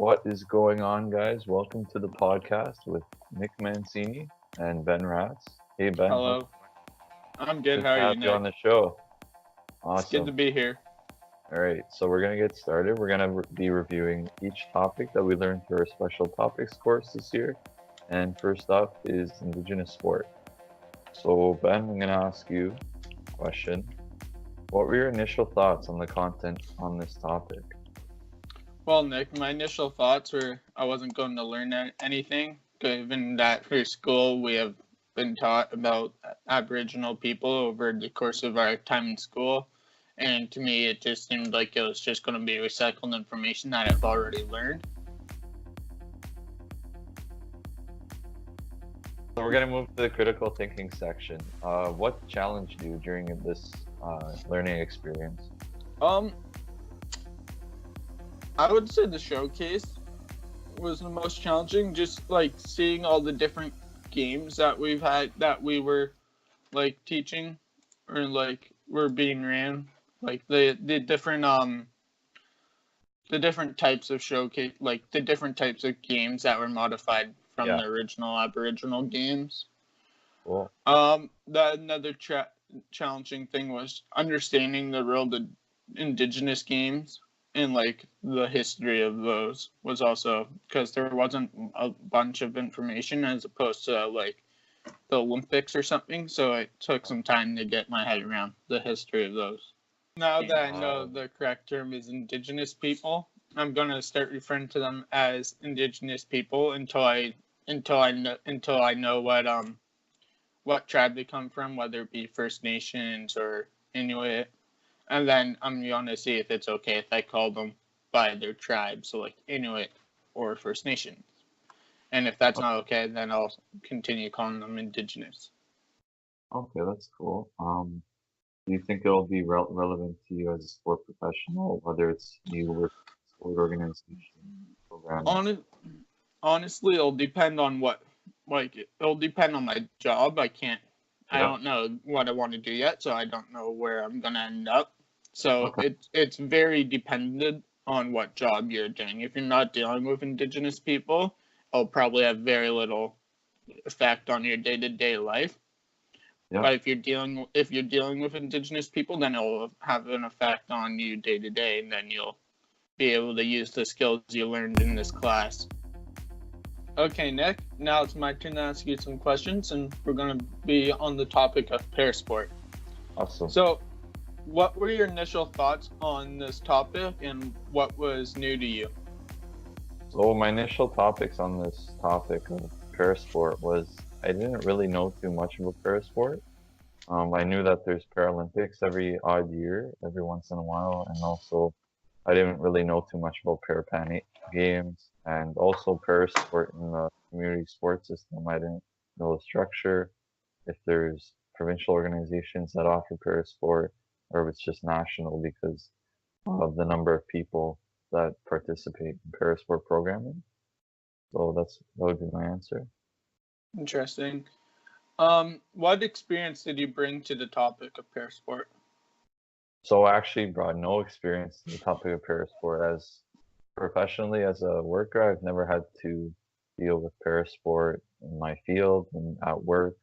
What is going on, guys? Welcome to the podcast with Nick Mancini and Ben Ratz. Hey, Ben, Hello. I'm good. good How to are you, have you Nick? on the show. It's good to Awesome. be here. All right, so we're going to get started. We're going to be reviewing each topic that we learned through our special topics course this year. And first up is Indigenous sport. So, Ben, I'm going to ask you a question. What were your initial thoughts on the content on this topic? Well, Nick, my initial thoughts were I wasn't going to learn anything, given that for school we have been taught about Aboriginal people over the course of our time in school. And to me, it just seemed like it was just going to be recycled information that I've already learned. So we're going to move to the critical thinking section. What challenged you during this learning experience? I would say the showcase was the most challenging. Just like seeing all the different games that we've had that we were like teaching or like were being ran, like the different types of showcase, like the different types of games that were modified from Yeah, the original Aboriginal games. cool. That another challenging thing was understanding the real indigenous games and like the history of those was also because there wasn't a bunch of information as opposed to like the Olympics or something. So it took some time to get my head around the history of those. Now that I know the correct term is indigenous people, I'm gonna start referring to them as indigenous people until I know what tribe they come from, whether it be First Nations or Inuit, and then I'm gonna see if it's okay if I call them by their tribe, so like Inuit or First Nations. And if that's not okay, then I'll continue calling them indigenous. Okay, that's cool. Do you think it'll be relevant to you as a sport professional, whether it's you work in a sport organization, program? On Honestly, it'll depend on it'll depend on my job. I Yeah. don't know what I want to do yet, so I don't know where I'm gonna end up. So Okay. it's very dependent on what job you're doing. If you're not dealing with indigenous people, it'll probably have very little effect on your day-to-day life. Yeah. But if you're dealing with indigenous people, then it'll have an effect on you day to day, and then you'll be able to use the skills you learned in this class. Okay, Nick, now it's my turn to ask you some questions, and we're going to be on the topic of parasport. Awesome. So, what were your initial thoughts on this topic, and what was new to you? So my initial topics on this topic of parasport was I didn't really know too much about parasport. I knew that there's Paralympics every odd year, every once in a while, and also I didn't really know too much about Parapan games and also parasport in the community sports system. I didn't know the structure, if there's provincial organizations that offer parasport, or if it's just national because of the number of people that participate in parasport programming. So that would be my answer. Interesting. What experience did you bring to the topic of parasport? So I actually brought no experience to the topic of parasport as professionally as a worker. I've never had to deal with parasport in my field and at work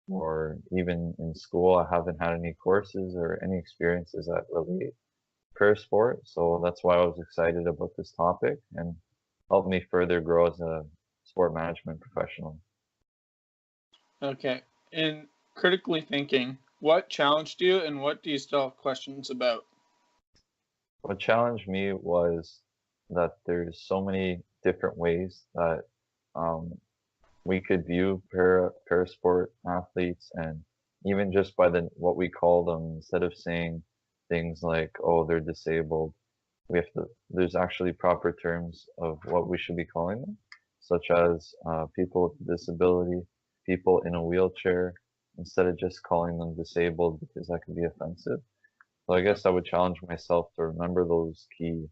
or even in school. I haven't had any courses or any experiences that relate parasport. So that's why I was excited about this topic and helped me further grow as a sport management professional. Okay. In critically thinking, what challenged you and what do you still have questions about? What challenged me was that there's so many different ways that um, we could view parasport athletes, and even just by what we call them, instead of saying things like, "Oh, they're disabled," there's actually proper terms of what we should be calling them, such as people with disability, people in a wheelchair, instead of just calling them disabled because that could be offensive. So I guess I would challenge myself to remember those key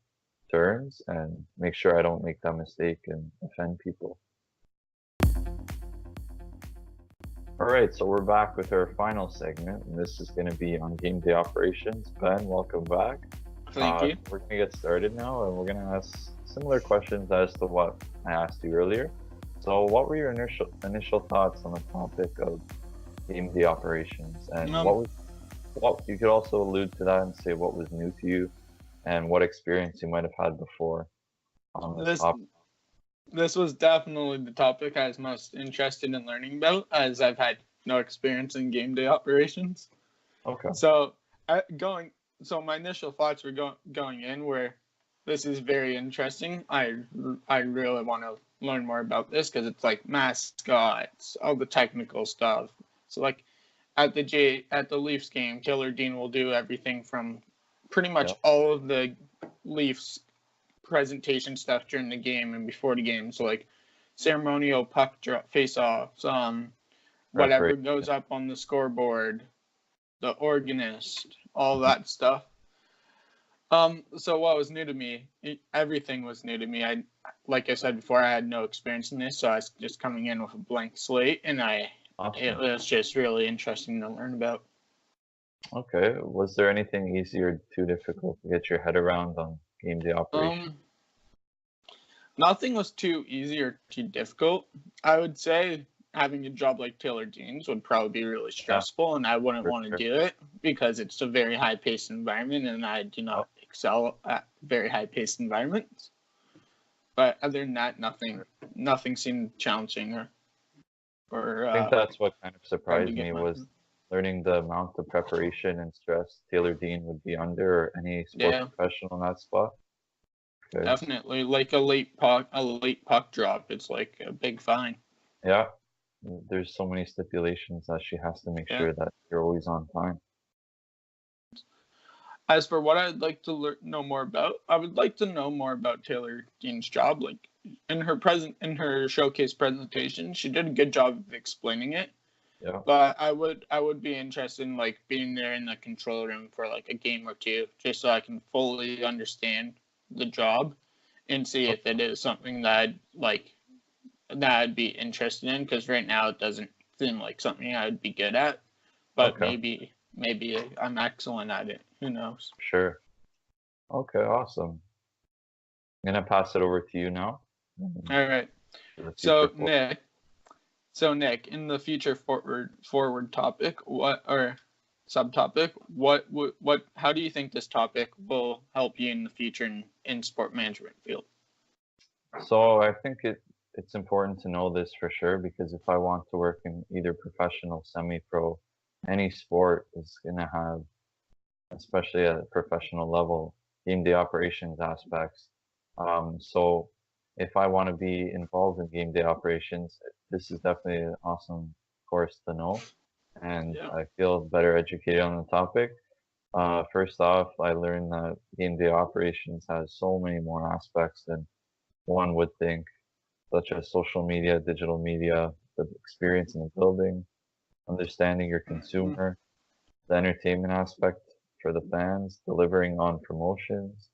terms and make sure I don't make that mistake and offend people. All right, so we're back with our final segment, and this is going to be on game day operations. Ben, welcome back. Thank you. We're gonna get started now, and we're gonna ask similar questions as to what I asked you earlier. So, what were your initial thoughts on the topic of game day operations, and Um, what you could also allude to that and say what was new to you, and what experience you might have had before on this this topic. this was definitely the topic I was most interested in learning about, as I've had no experience in game day operations. Okay. So, going so my initial thoughts were going in where this is very interesting. I really want to learn more about this because it's like mascots, all the technical stuff. So like at the Leafs game, Taylor Dean will do everything from pretty much Yep. all of the Leafs presentation stuff during the game and before the game. So like ceremonial puck drop, face offs, whatever Referee. goes up on the scoreboard, the organist, all that stuff. So what was new to me? Everything was new to me. Like I said before, I had no experience in this, so I was just coming in with a blank slate, and it Awesome. was just really interesting to learn about. Okay. Was there anything easy or too difficult to get your head around on game day operation? Nothing was too easy or too difficult. I would say having a job like Taylor Dean's would probably be really stressful, and I wouldn't For want to sure. do it because it's a very high-paced environment, and I do not excel at very high-paced environments. But other than that, nothing seemed challenging or I think that's what kind of hard to surprised get me my. was learning the amount of preparation and stress Taylor Dean would be under, or any sport Yeah, professional in that spot. Okay. definitely. Like a late puck drop. It's like a big fine. Yeah. There's so many stipulations that she has to make Yeah. sure that you're always on time. As for what I'd like to know more about, I would like to know more about Taylor Dean's job. Like in her showcase presentation, she did a good job of explaining it. Yeah. But I would be interested in like being there in the control room for like a game or two, just so I can fully understand the job and see if it is something that I'd be interested in. Because right now it doesn't seem like something I'd be good at. But Okay. maybe I'm excellent at it. Who knows? Sure. Okay. Awesome. I'm gonna pass it over to you now. All right. For the future So for Nick, in the future forward topic, what or subtopic, how do you think this topic will help you in the future in sport management field? So I think it's important to know this for sure, because if I want to work in either professional, semi-pro, any sport is gonna have, especially at a professional level, game day operations aspects. So if I want to be involved in game day operations, this is definitely an awesome course to know, and Yeah. I feel better educated on the topic. First off, I learned that game day operations has so many more aspects than one would think, such as social media, digital media, the experience in the building, understanding your Mhm. consumer, the entertainment aspect for the fans, delivering on promotions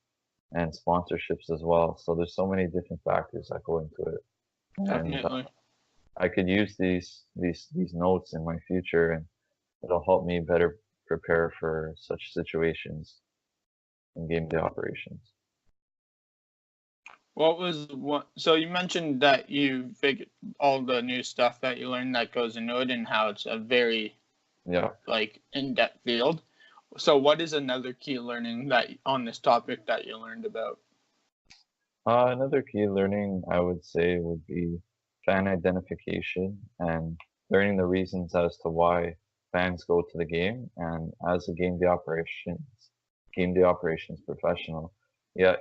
and sponsorships as well. So there's so many different factors that go into it, and Definitely. I could use these notes in my future, and it'll help me better prepare for such situations in game day operations. So you mentioned that you figured all the new stuff that you learned that goes into it and how it's a very Yeah. like in-depth field. So what is another key learning that on this topic that you learned about? Another key learning I would say would be fan identification and learning the reasons as to why fans go to the game. And as a game day operations professional, yeah,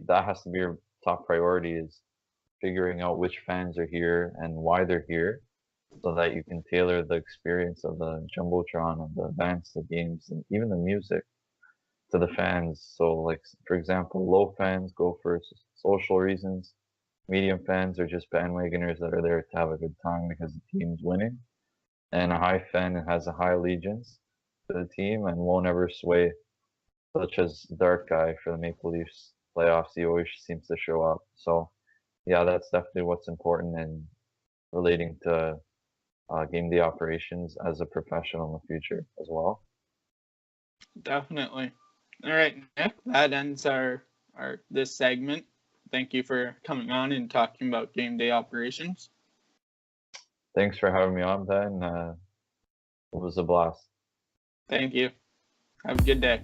that has to be your top priority, is figuring out which fans are here and why they're here, so that you can tailor the experience of the jumbotron, of the events, the games, and even the music to the fans. So, like for example, low fans go for social reasons. Medium fans are just bandwagoners that are there to have a good time because the team's winning. And a high fan has a high allegiance to the team and won't ever sway, such as Dark Guy for the Maple Leafs playoffs. He always seems to show up. So, yeah, that's definitely what's important in relating to game day operations as a professional in the future as well. Definitely. All right, Nick, that ends our this segment. Thank you for coming on and talking about game day operations. Thanks for having me on, Ben. It was a blast. Thank you. Have a good day.